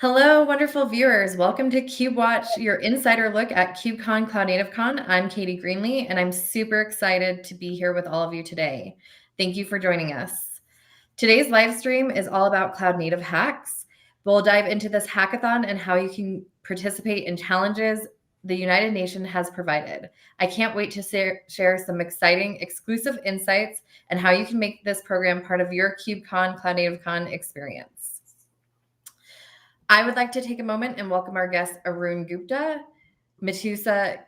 Hello, wonderful viewers. Welcome to CubeWatch, your insider look at KubeCon CloudNativeCon. I'm Katie Greenlee, and I'm super excited to be here with all of you today. Thank you for joining us. Today's live stream is all about Cloud Native Hacks. We'll dive into this hackathon and how you can participate in challenges the United Nations has provided. I can't wait to share some exciting exclusive insights and how you can make this program part of your KubeCon CloudNativeCon experience. I would like to take a moment and welcome our guests Arun Gupta, Matusa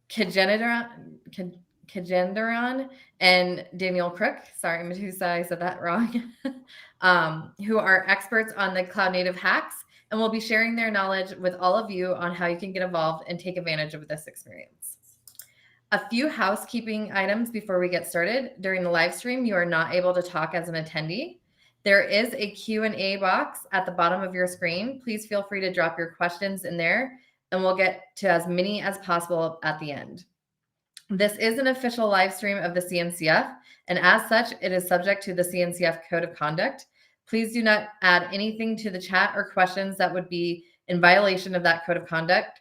Kajendaran, and Daniel Crook. Sorry, Matusa, I said that wrong. Who are experts on the Cloud Native hacks and will be sharing their knowledge with all of you on how you can get involved and take advantage of this experience. A few housekeeping items before we get started. During the live stream, you are not able to talk as an attendee. There is a Q&A box at the bottom of your screen. Please feel free to drop your questions in there, and we'll get to as many as possible at the end. This is an official live stream of the CNCF, and as such, it is subject to the CNCF Code of Conduct. Please do not add anything to the chat or questions that would be in violation of that Code of Conduct.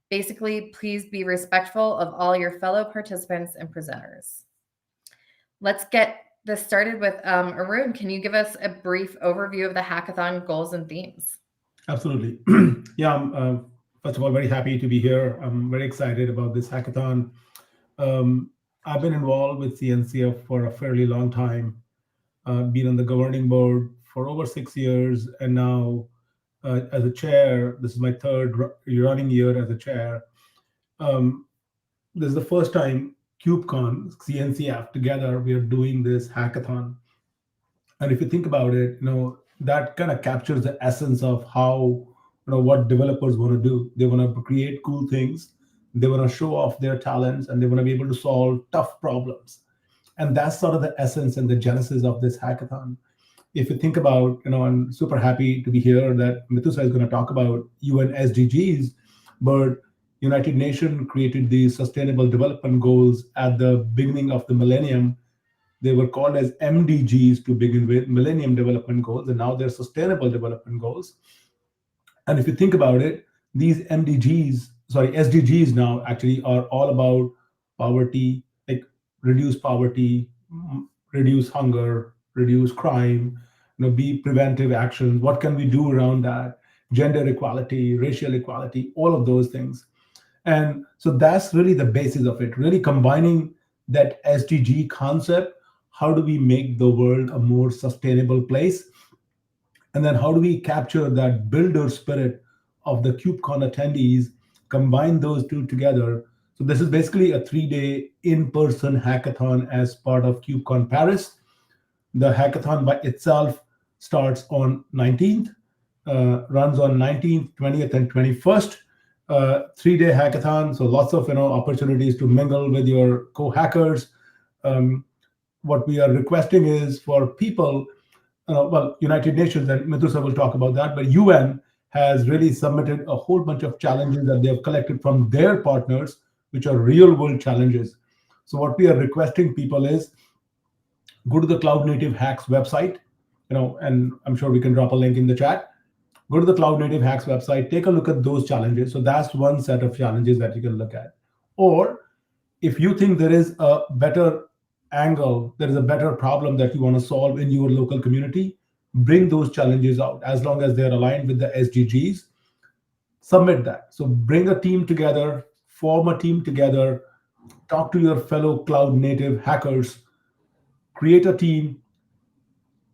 Basically, please be respectful of all your fellow participants and presenters. Let's get this started with Arun. Can you give us a brief overview of the hackathon goals and themes? Absolutely. Yeah, I'm first of all very happy to be here. I'm very excited about this hackathon. I've been involved with CNCF for a fairly long time, been on the governing board for over 6 years, and now as a chair, this is my third running year as a chair. This is the first time KubeCon, CNCF, together, we are doing this hackathon. And if you think about it, that kind of captures the essence of how, what developers want to do. They want to create cool things. They want to show off their talents, and they want to be able to solve tough problems. And that's sort of the essence and the genesis of this hackathon. If you think about, I'm super happy to be here that Mitusa is going to talk about UN SDGs, but United Nations created these Sustainable Development Goals at the beginning of the millennium. They were called as MDGs to begin with, Millennium Development Goals, and now they're Sustainable Development Goals. And if you think about it, these SDGs now actually are all about poverty, like reduce poverty, reduce hunger, reduce crime, be preventive actions. What can we do around that? Gender equality, racial equality, all of those things. And so that's really the basis of it, really combining that SDG concept. How do we make the world a more sustainable place? And then how do we capture that builder spirit of the KubeCon attendees, combine those two together? So this is basically a 3-day in-person hackathon as part of KubeCon Paris. The hackathon by itself starts on 19th, runs on 19th, 20th, and 21st. 3-day hackathon, so lots of opportunities to mingle with your co-hackers. What we are requesting is for people, United Nations, and Mitusa will talk about that, but UN has really submitted a whole bunch of challenges that they have collected from their partners, which are real-world challenges. So what we are requesting people is go to the CloudNativeHacks website, and I'm sure we can drop a link in the chat. Go to the CloudNativeHacks website, take a look at those challenges. So that's one set of challenges that you can look at. Or if you think there is a better angle, there is a better problem that you want to solve in your local community, bring those challenges out. As long as they're aligned with the SDGs, submit that. So bring a team together, form a team together, talk to your fellow cloud native hackers, create a team,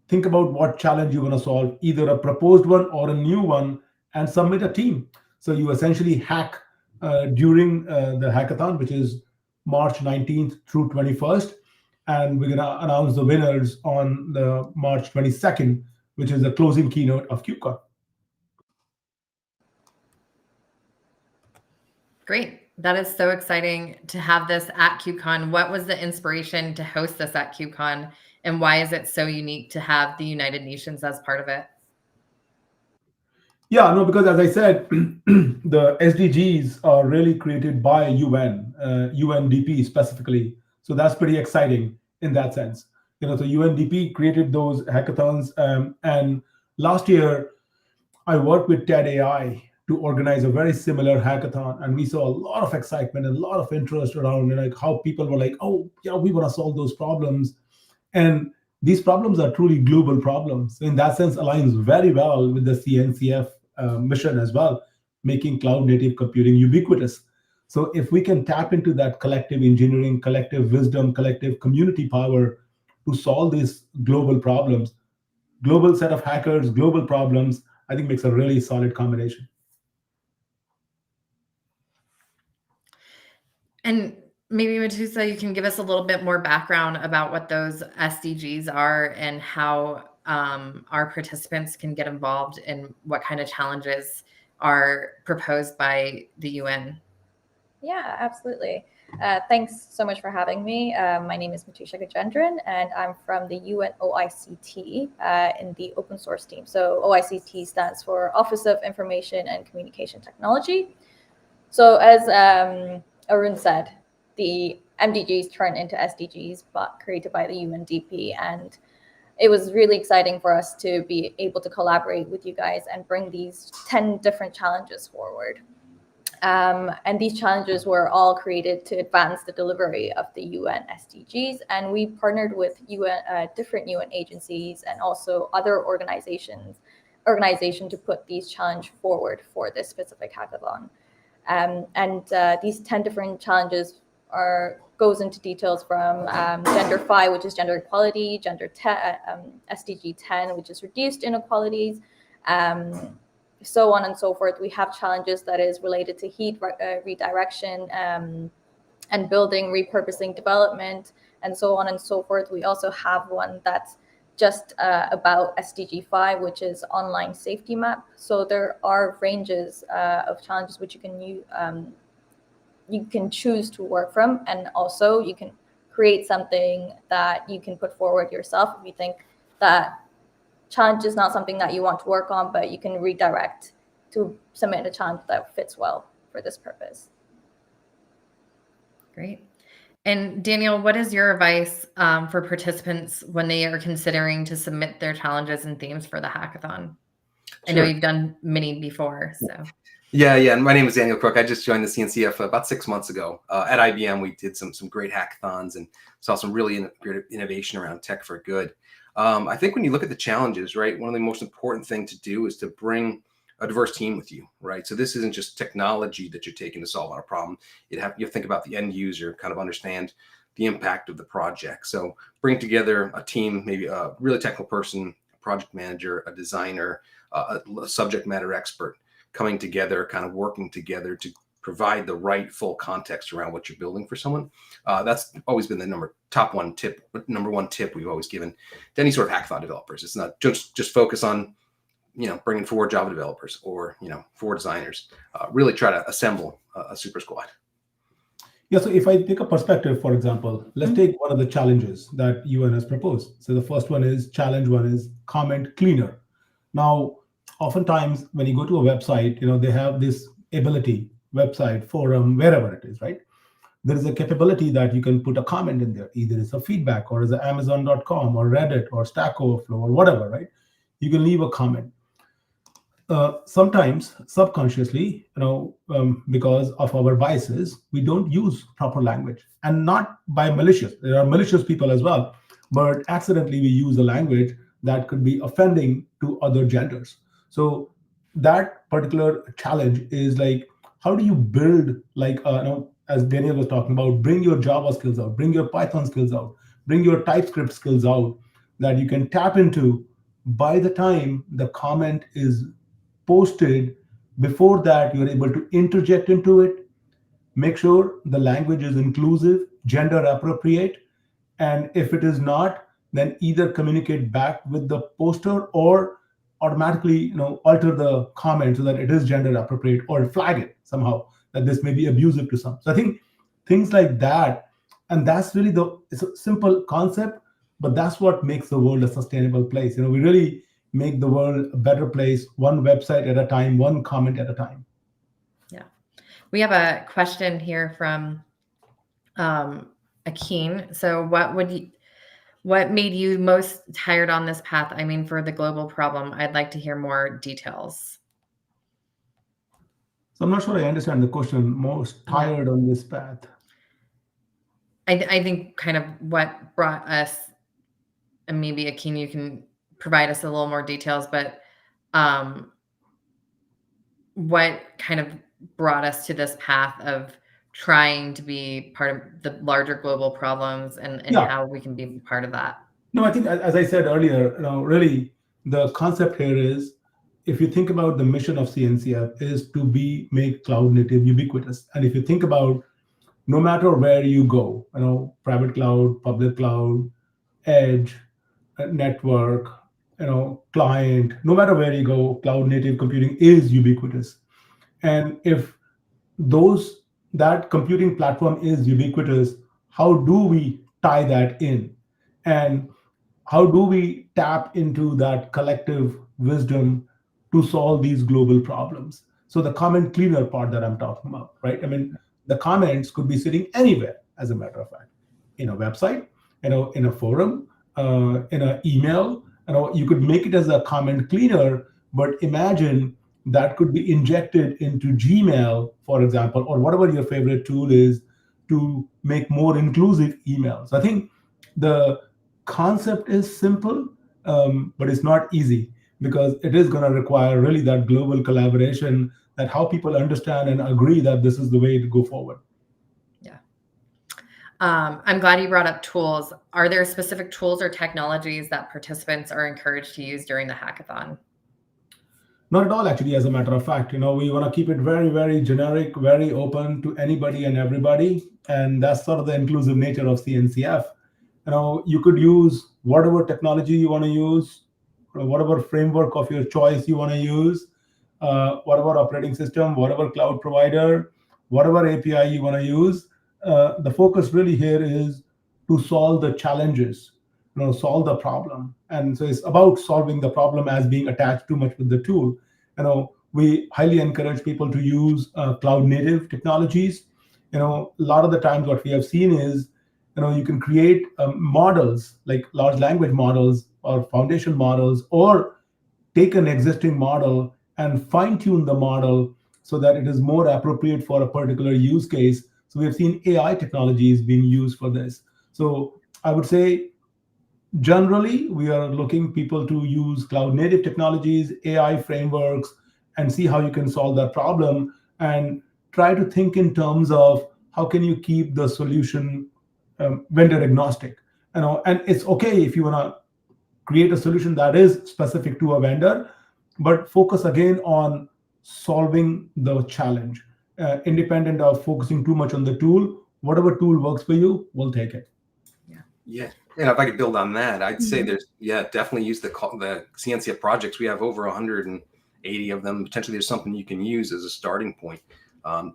think about what challenge you want to solve, either a proposed one or a new one, and submit a team. So you essentially hack during the hackathon, which is March 19th through 21st. And we're going to announce the winners on the March 22nd, which is the closing keynote of KubeCon. Great. That is so exciting to have this at KubeCon. What was the inspiration to host this at KubeCon, and why is it so unique to have the United Nations as part of it? Yeah, no, because as I said, the SDGs are really created by UN, UNDP specifically. So that's pretty exciting in that sense. So UNDP created those hackathons, and last year I worked with TED AI to organize a very similar hackathon, and we saw a lot of excitement and a lot of interest around, like how people were like, "Oh, yeah, we want to solve those problems." And these problems are truly global problems. In that sense, aligns very well with the CNCF mission as well, making cloud native computing ubiquitous. So if we can tap into that collective engineering, collective wisdom, collective community power to solve these global problems, global set of hackers, global problems, I think makes a really solid combination. And maybe Matusa, you can give us a little bit more background about what those SDGs are and how our participants can get involved and what kind of challenges are proposed by the UN. Yeah, absolutely. Thanks so much for having me. My name is Matusha Gajendran, and I'm from the UN OICT in the open source team. So OICT stands for Office of Information and Communication Technology. So as Arun said, the MDGs turned into SDGs, but created by the UNDP. And it was really exciting for us to be able to collaborate with you guys and bring these 10 different challenges forward. And these challenges were all created to advance the delivery of the UN SDGs. And we partnered with different UN agencies and also other organization to put these challenges forward for this specific hackathon. These 10 different challenges goes into details from Gender 5, which is gender equality, SDG 10, which is reduced inequalities, so on and so forth. We have challenges that is related to heat redirection and building, repurposing, development, and so on and so forth. We also have one that's just about SDG 5, which is online safety map. So there are ranges of challenges which you can choose to work from, and also you can create something that you can put forward yourself if you think that challenge is not something that you want to work on, but you can redirect to submit a challenge that fits well for this purpose. Great. And Daniel, what is your advice for participants when they are considering to submit their challenges and themes for the hackathon? Sure. I know you've done many before, so. Yeah. And my name is Daniel Crook. I just joined the CNCF about 6 months ago. At IBM, we did some great hackathons and saw some really great innovation around tech for good. I think when you look at the challenges, right, one of the most important things to do is to bring a diverse team with you, right? So this isn't just technology that you're taking to solve a problem. You have to think about the end user, kind of understand the impact of the project. So bring together a team, maybe a really technical person, a project manager, a designer, a subject matter expert, coming together, kind of working together to provide the right full context around what you're building for someone. That's always been the number one tip we've always given to any sort of hackathon developers. It's not just focus on, bringing 4 Java developers or, 4 designers. Really try to assemble a super squad. Yeah, so if I take a perspective, for example, let's take one of the challenges that UN has proposed. So the first one is, challenge one is comment cleaner. Now, oftentimes when you go to a website, they have this ability, website, forum, wherever it is, right? There is a capability that you can put a comment in there. Either it's a feedback or it's a Amazon.com or Reddit or Stack Overflow or whatever, right? You can leave a comment. Sometimes subconsciously, because of our biases, we don't use proper language, and not by malicious. There are malicious people as well, but accidentally we use a language that could be offending to other genders. So that particular challenge is like, how do you build, like, as Daniel was talking about, bring your Java skills out, bring your Python skills out, bring your TypeScript skills out that you can tap into by the time the comment is posted. Before that, you're able to interject into it, make sure the language is inclusive, gender appropriate, and if it is not, then either communicate back with the poster or automatically alter the comment so that it is gender appropriate, or flag it somehow that this may be abusive to some. So I think things like that, and that's really it's a simple concept, but that's what makes the world a sustainable place. We really make the world a better place, one website at a time, one comment at a time. Yeah. We have a question here from Akeen. So what made you most tired on this path? I mean, for the global problem, I'd like to hear more details. So I'm not sure I understand the question. Most tired on this path. I think kind of what brought us, and maybe Akin, you can provide us a little more details, but what kind of brought us to this path of trying to be part of the larger global problems and Yeah. how we can be part of that. No, I think, as I said earlier, really the concept here is, if you think about the mission of CNCF is to make cloud native ubiquitous. And if you think about, no matter where you go, private cloud, public cloud, edge, network, client, no matter where you go, cloud native computing is ubiquitous. And if that computing platform is ubiquitous, how do we tie that in? And how do we tap into that collective wisdom to solve these global problems? So the comment cleaner part that I'm talking about, right? I mean, the comments could be sitting anywhere, as a matter of fact, in a website, in a forum, in an email. You could make it as a comment cleaner, but imagine that could be injected into Gmail, for example, or whatever your favorite tool is, to make more inclusive emails. I think the concept is simple, but it's not easy, because it is going to require really that global collaboration, that how people understand and agree that this is the way to go forward. Yeah. I'm glad you brought up tools. Are there specific tools or technologies that participants are encouraged to use during the hackathon? Not at all, actually. As a matter of fact, we want to keep it very, very generic, very open to anybody and everybody. And that's sort of the inclusive nature of CNCF. You could use whatever technology you want to use, whatever framework of your choice you want to use, whatever operating system, whatever cloud provider, whatever API you want to use. The focus really here is to solve the challenges, solve the problem. And so it's about solving the problem as being attached too much with the tool. We highly encourage people to use cloud native technologies. A lot of the times what we have seen is, you can create models like large language models or foundation models, or take an existing model and fine tune the model so that it is more appropriate for a particular use case. So we have seen AI technologies being used for this. So I would say, generally, we are looking people to use cloud native technologies, AI frameworks, and see how you can solve that problem, and try to think in terms of how can you keep the solution vendor agnostic. And it's okay if you want to create a solution that is specific to a vendor, but focus again on solving the challenge, independent of focusing too much on the tool. Whatever tool works for you, we'll take it. Yeah. And if I could build on that, I'd say definitely use the CNCF projects. We have over 180 of them. Potentially there's something you can use as a starting point.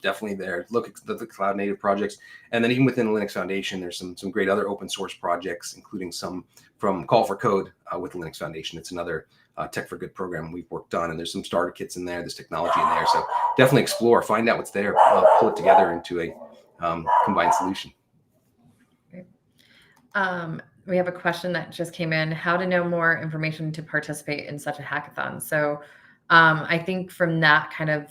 Definitely there. Look at the cloud native projects. And then even within the Linux Foundation, there's some great other open source projects, including some from Call for Code with the Linux Foundation. It's another Tech for Good program we've worked on, and there's some starter kits in there, there's technology in there. So definitely explore, find out what's there, pull it together into a combined solution. We have a question that just came in: how to know more information to participate in such a hackathon? So I think from that kind of,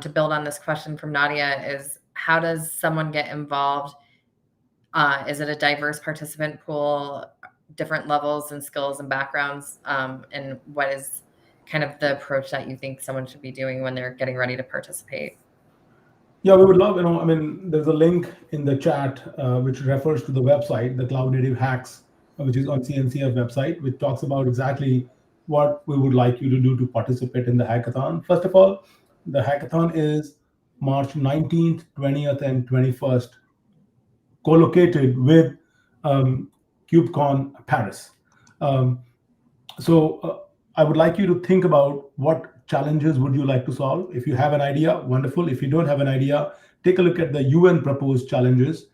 to build on this question from Nadia, is how does someone get involved? Is it a diverse participant pool, different levels and skills and backgrounds? And what is kind of the approach that you think someone should be doing when they're getting ready to participate? Yeah, we would love, there's a link in the chat which refers to the website, the CloudNativeHacks, which is on CNCF website, which talks about exactly what we would like you to do to participate in the hackathon. First of all, the hackathon is March 19th, 20th, and 21st, co-located with KubeCon Paris. So I would like you to think about what challenges would you like to solve. If you have an idea, wonderful. If you don't have an idea, take a look at the UN proposed challenges.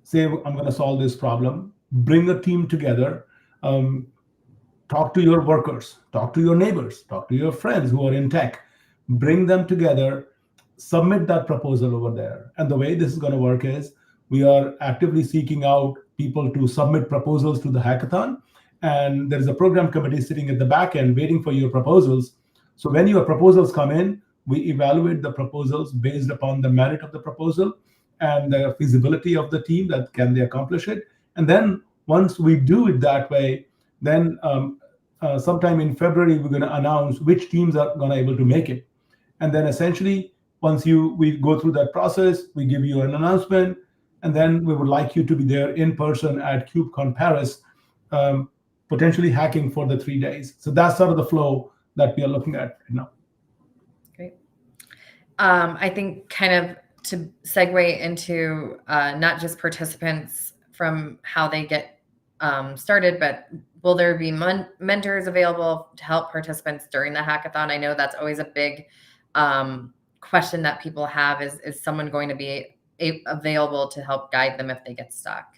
Say, I'm going to solve this problem. Bring a team together. Talk to your workers, talk to your neighbors, talk to your friends who are in tech. Bring them together, submit that proposal over there. And the way this is going to work is, we are actively seeking out people to submit proposals to the hackathon. And there is a program committee sitting at the back end waiting for your proposals. So when your proposals come in, We evaluate the proposals based upon the merit of the proposal and the feasibility of the team, that can they accomplish it. And then once we do it that way, then sometime in February, we're going to announce which teams are going to able to make it. And then essentially, once we go through that process, we give you an announcement, and then we would like you to be there in person at KubeCon Paris, potentially hacking for the 3 days. So that's sort of the flow that we are looking at right now. Great. I think kind of to segue into not just participants from how they get started, but will there be mentors available to help participants during the hackathon? I know that's always a big question that people have, is someone going to be available to help guide them if they get stuck?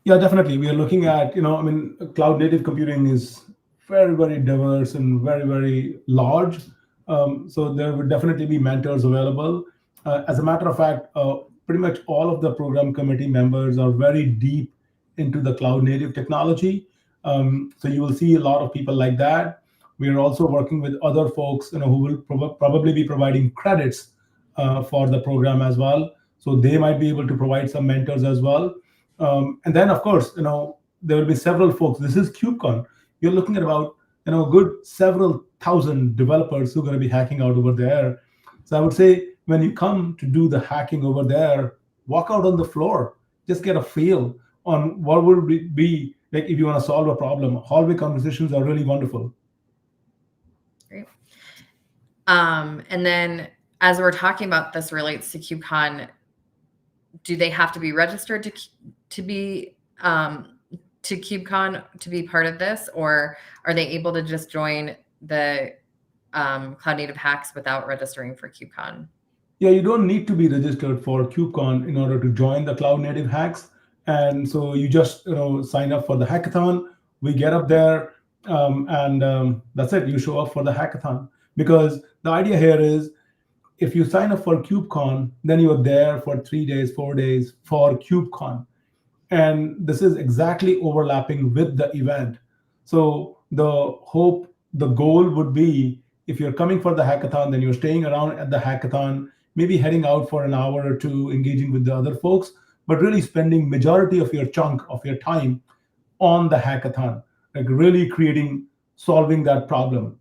Yeah, definitely. We are looking at, cloud native computing is very, very diverse and very, very large. So there will definitely be mentors available. As a matter of fact, pretty much all of the program committee members are very deep into the cloud native technology. So you will see a lot of people like that. We are also working with other folks, who will probably be providing credits for the program as well. So they might be able to provide some mentors as well. And then, of course, there will be several folks. This is KubeCon. You're looking at about, a good several thousand developers who are going to be hacking out over there. So I would say when you come to do the hacking over there, walk out on the floor, just get a feel on what would it be like if you want to solve a problem. Hallway conversations are really wonderful. Great. And then as we're talking about, this relates to KubeCon, do they have to be registered to be to KubeCon to be part of this, or are they able to just join the Cloud Native Hacks without registering for KubeCon? Yeah, you don't need to be registered for KubeCon in order to join the Cloud Native Hacks. And so you just sign up for the hackathon. We get up there, and that's it. You show up for the hackathon, because the idea here is, if you sign up for KubeCon, then you're there for 3 days, 4 days for KubeCon. And this is exactly overlapping with the event. So the goal would be, if you're coming for the hackathon, then you're staying around at the hackathon, maybe heading out for an hour or two, engaging with the other folks, but really spending majority of your chunk of your time on the hackathon, like really solving that problem,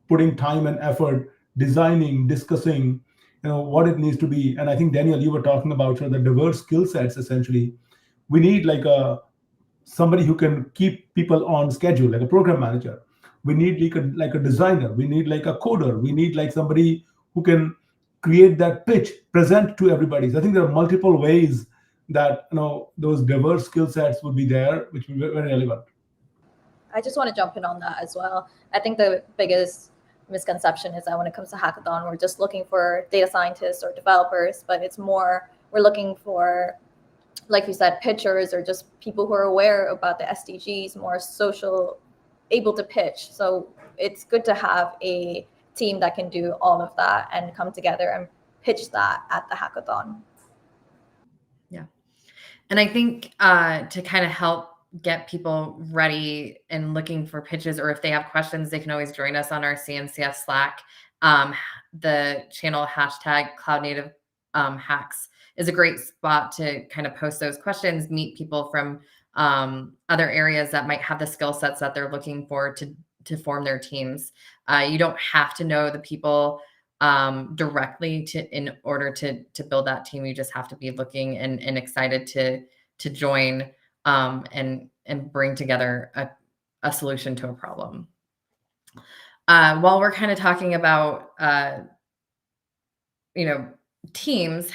putting time and effort, designing, discussing, what it needs to be. And I think, Daniel, you were talking about the diverse skill sets. Essentially, we need somebody who can keep people on schedule, like a program manager. We need like a designer. We need like a coder. We need like somebody who can create that pitch, present to everybody. So I think there are multiple ways that those diverse skill sets would be there, which would be very relevant. I just want to jump in on that as well. I think the biggest misconception is that when it comes to hackathon, we're just looking for data scientists or developers, but it's more, we're looking for, like you said, pitchers, or just people who are aware about the SDGs, more social, able to pitch. So it's good to have a team that can do all of that and come together and pitch that at the hackathon. Yeah. And I think to kind of help get people ready and looking for pitches, or if they have questions, they can always join us on our CNCF Slack. The channel #CloudNativeHacks is a great spot to kind of post those questions, meet people from other areas that might have the skill sets that they're looking for to form their teams. You don't have to know the people directly in order to build that team. You just have to be looking and excited to join and bring together a solution to a problem. While we're kind of talking about teams,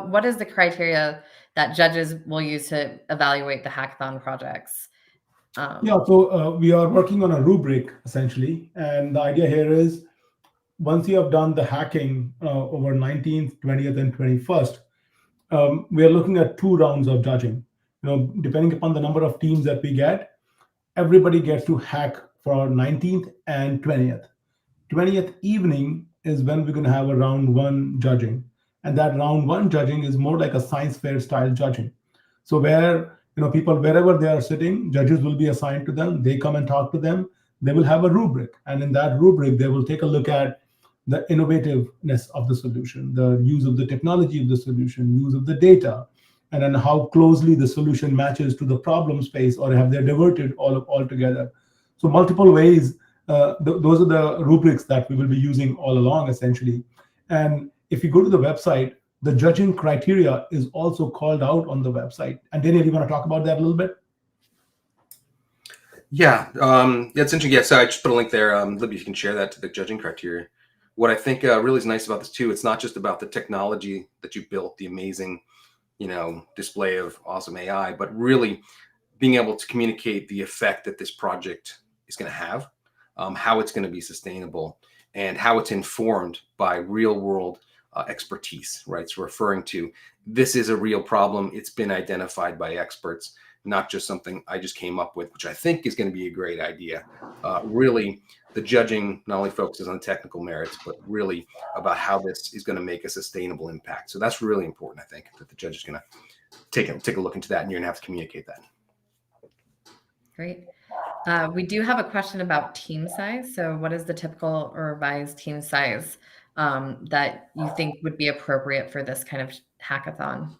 what is the criteria that judges will use to evaluate the hackathon projects? So we are working on a rubric, essentially, and the idea here is, once you have done the hacking over 19th, 20th, and 21st, we are looking at 2 rounds of judging. Depending upon the number of teams that we get, everybody gets to hack for 19th and 20th. 20th evening is when we're going to have a round 1 judging, and that round 1 judging is more like a science fair style judging. So where people, wherever they are sitting, judges will be assigned to them. They come and talk to them. they will have a rubric. And in that rubric, they will take a look at the innovativeness of the solution, the use of the technology of the solution, use of the data, and then how closely the solution matches to the problem space, or have they diverted all together. So multiple ways, those are the rubrics that we will be using all along, essentially. And if you go to the website, the judging criteria is also called out on the website. And Daniel, you want to talk about that a little bit? Yeah, it's interesting. Yeah, so I just put a link there. Libby, if you can share that to the judging criteria. What I think really is nice about this too, it's not just about the technology that you built, the amazing, display of awesome AI, but really being able to communicate the effect that this project is going to have, how it's going to be sustainable, and how it's informed by real world expertise, right? So referring to, this is a real problem. It's been identified by experts, not just something I just came up with, which I think is going to be a great idea. Really, the judging not only focuses on technical merits, but really about how this is going to make a sustainable impact. So that's really important, I think, that the judge is going to take a look into that, and you're going to have to communicate that. Great. We do have a question about team size. So what is the typical or revised team size that you think would be appropriate for this kind of hackathon?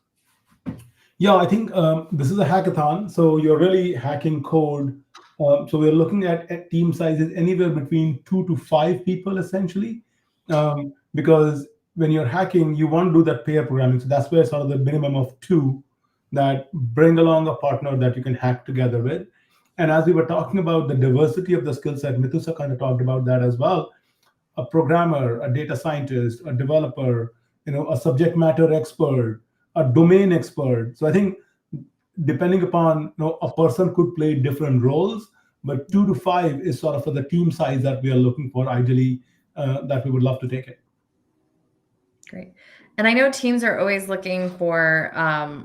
Yeah, I think this is a hackathon, so you're really hacking code. So we're looking at team sizes anywhere between 2 to 5 people, essentially, because when you're hacking, you want to do that pair programming. So that's where sort of the minimum of 2 that bring along a partner that you can hack together with. And as we were talking about the diversity of the skill set, Mithusa kind of talked about that as well. A programmer, a data scientist, a developer, a subject matter expert, a domain expert. So I think depending upon, a person could play different roles, but 2 to 5 is sort of for the team size that we are looking for, ideally, that we would love to take it. Great. And I know teams are always looking for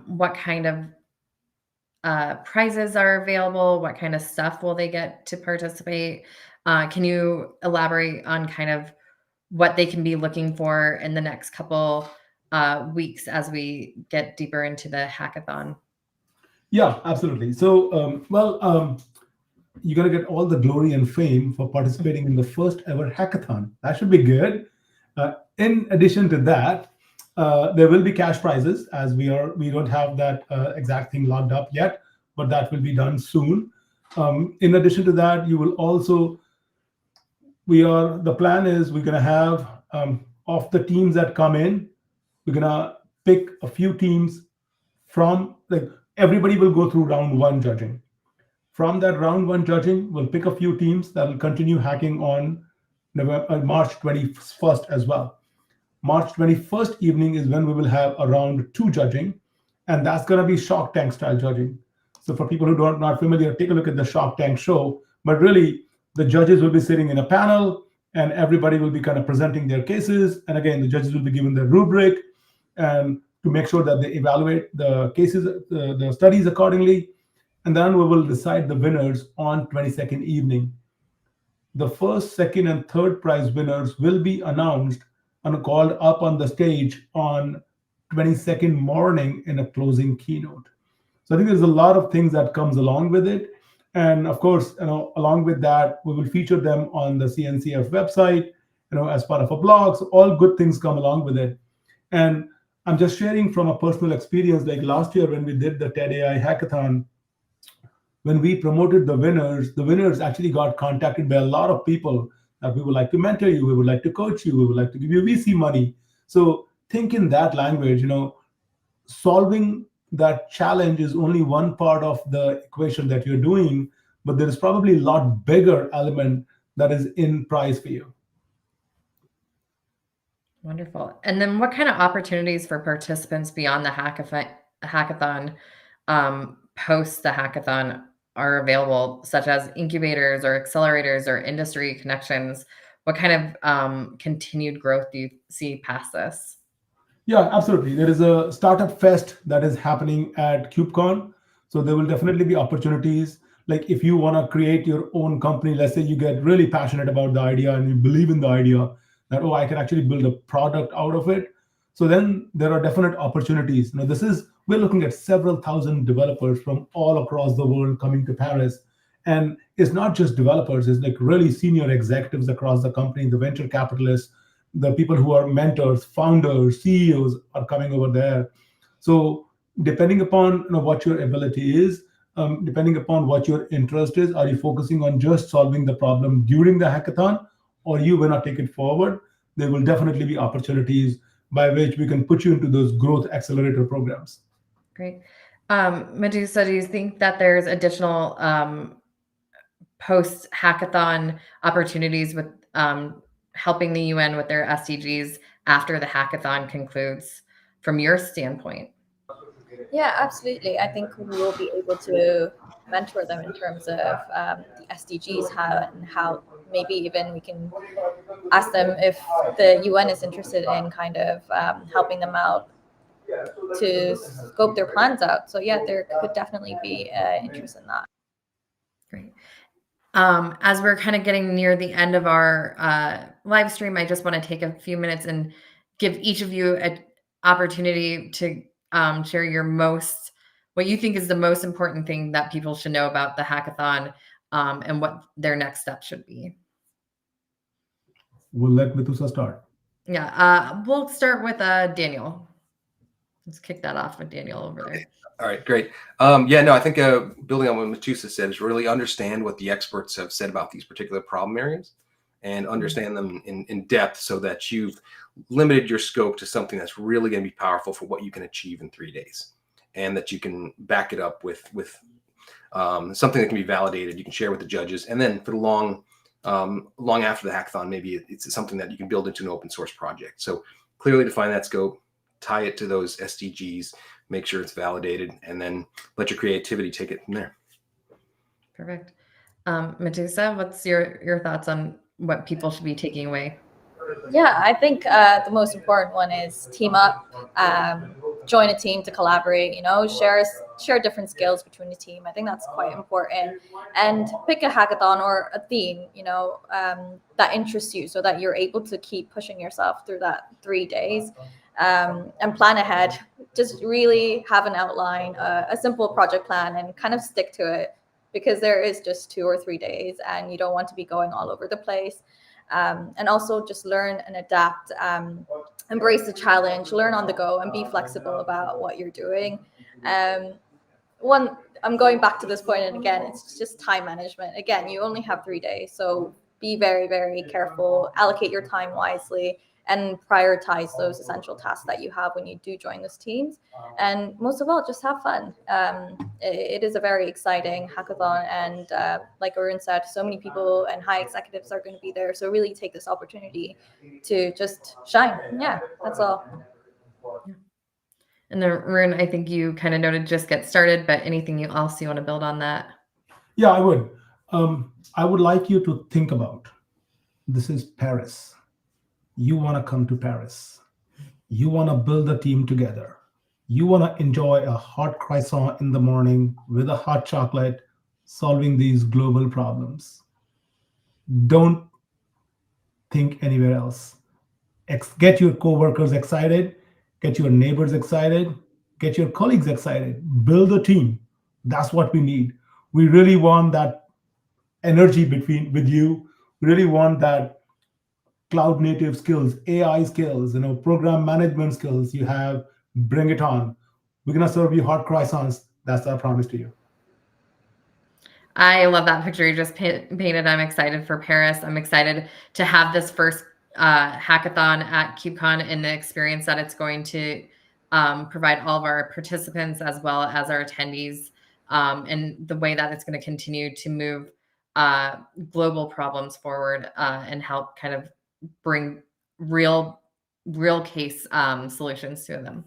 what kind of prizes are available, what kind of stuff will they get to participate. Can you elaborate on kind of what they can be looking for in the next couple weeks as we get deeper into the hackathon? Yeah, absolutely. So, you're going to get all the glory and fame for participating in the first ever hackathon. That should be good. In addition to that, there will be cash prizes, as we don't have that exact thing logged up yet, but that will be done soon. In addition to that, you will also, the plan is we're going to have, of the teams that come in, we're going to pick a few teams from, everybody will go through round 1 judging. From that round 1 judging, we'll pick a few teams that will continue hacking on March 21st as well. March 21st evening is when we will have a round 2 judging, and that's going to be Shark Tank style judging. So for people who are not familiar, take a look at the Shark Tank show. But really, the judges will be sitting in a panel, and everybody will be kind of presenting their cases. And again, the judges will be given the rubric and to make sure that they evaluate the cases, the studies accordingly. And then we will decide the winners on 22nd evening. The first, second, and third prize winners will be announced and called up on the stage on 22nd morning in a closing keynote. So I think there's a lot of things that comes along with it. And of course, along with that, we will feature them on the CNCF website, as part of a blog. So all good things come along with it. And I'm just sharing from a personal experience, like last year when we did the TED AI hackathon, when we promoted the winners actually got contacted by a lot of people that we would like to mentor you, we would like to coach you, we would like to give you VC money. So think in that language, solving that challenge is only one part of the equation that you're doing, but there is probably a lot bigger element that is in prize for you. Wonderful. And then what kind of opportunities for participants beyond the hackathon post the hackathon are available, such as incubators or accelerators or industry connections? What kind of continued growth do you see past this? Yeah, absolutely. There is a startup fest that is happening at KubeCon. So there will definitely be opportunities. Like if you want to create your own company, let's say you get really passionate about the idea and you believe in the idea that, I can actually build a product out of it. So then there are definite opportunities. We're looking at several thousand developers from all across the world coming to Paris. And it's not just developers, it's like really senior executives across the company, the venture capitalists, the people who are mentors, founders, CEOs are coming over there. So depending upon what your ability is, depending upon what your interest is, are you focusing on just solving the problem during the hackathon, or you want to take it forward? There will definitely be opportunities by which we can put you into those growth accelerator programs. Great. Medusa, do you think that there's additional post-hackathon opportunities with helping the UN with their SDGs after the hackathon concludes from your standpoint? Yeah, absolutely. I think we will be able to mentor them in terms of the SDGs, how maybe even we can ask them if the UN is interested in kind of helping them out to scope their plans out. So yeah, there could definitely be interest in that. Great. As we're kind of getting near the end of our live stream, I just want to take a few minutes and give each of you an opportunity to share what you think is the most important thing that people should know about the hackathon and what their next step should be. We'll let Medusa start. Yeah, we'll start with Daniel. Let's kick that off with Daniel over there. All right, great. I think building on what Medusa said is really understand what the experts have said about these particular problem areas and understand them in depth so that you've limited your scope to something that's really going to be powerful for what you can achieve in 3 days, and that you can back it up with something that can be validated, you can share with the judges, and then for the long after the hackathon, maybe it's something that you can build into an open source project. So clearly define that scope, tie it to those SDGs, make sure it's validated, and then let your creativity take it from there. Perfect. Medusa, what's your thoughts on what people should be taking away? Yeah, I think the most important one is team up, join a team to collaborate, share different skills between the team. I think that's quite important. And pick a hackathon or a theme, that interests you so that you're able to keep pushing yourself through that 3 days. And plan ahead. Just really have an outline, a simple project plan, and kind of stick to it, because there is just 2 or 3 days and you don't want to be going all over the place. And also just learn and adapt, embrace the challenge, learn on the go, and be flexible about what you're doing. I'm going back to this point, and again, it's just time management. Again, you only have 3 days, so be very, very careful, allocate your time wisely, and prioritize those essential tasks that you have when you do join these teams. And most of all, just have fun. It is a very exciting hackathon. And like Arun said, so many people and high executives are going to be there. So really take this opportunity to just shine. Yeah, that's all. And then Arun, I think you kind of noted just get started, but anything else you want to build on that? Yeah, I would. I would like you to think about, this is Paris. You want to come to Paris. You want to build a team together. You want to enjoy a hot croissant in the morning with a hot chocolate, solving these global problems. Don't think anywhere else. Get your coworkers excited, get your neighbors excited, get your colleagues excited. Build a team. That's what we need. We really want that energy with you. We really want that cloud native skills, AI skills, program management skills you have. Bring it on. We're going to serve you hot croissants. That's our promise to you. I love that picture you just painted. I'm excited for Paris. I'm excited to have this first hackathon at KubeCon and the experience that it's going to provide all of our participants as well as our attendees, and the way that it's going to continue to move global problems forward and help kind of bring real case solutions to them.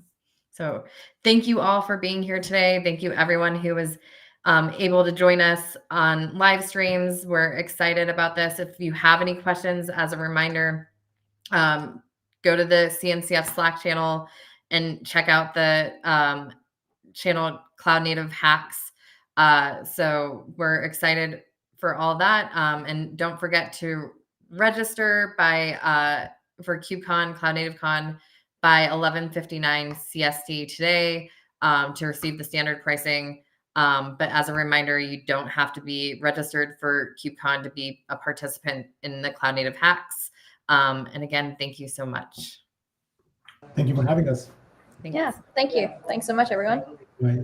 So thank you all for being here today. Thank you everyone who was able to join us on live streams. We're excited about this. If you have any questions, as a reminder, go to the CNCF Slack channel and check out the channel CloudNativeHacks. So we're excited for all that. And don't forget to register for KubeCon CloudNativeCon by 11:59 CST today to receive the standard pricing. But as a reminder, you don't have to be registered for KubeCon to be a participant in the Cloud Native Hacks. And again, thank you so much. Thank you for having us. Thanks. Yeah, thank you. Thanks so much, everyone. Bye.